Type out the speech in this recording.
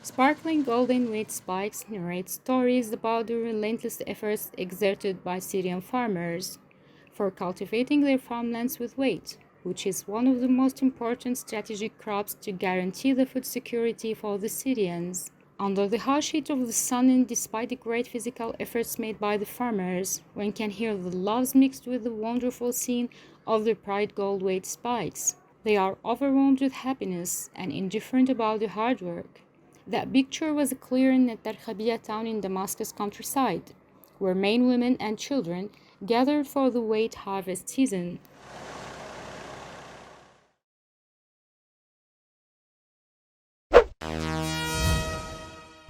Sparkling golden wheat spikes narrate stories about the relentless efforts exerted by Syrian farmers for cultivating their farmlands with wheat, which is one of the most important strategic crops to guarantee the food security for the Syrians. Under the harsh heat of the sun and despite the great physical efforts made by the farmers, one can hear the loves mixed with the wonderful scene of the bright gold weight spikes. They are overwhelmed with happiness and indifferent about the hard work. That picture was clear in Tarkhabiya town in Damascus countryside, where men, women, and children gathered for the wheat harvest season.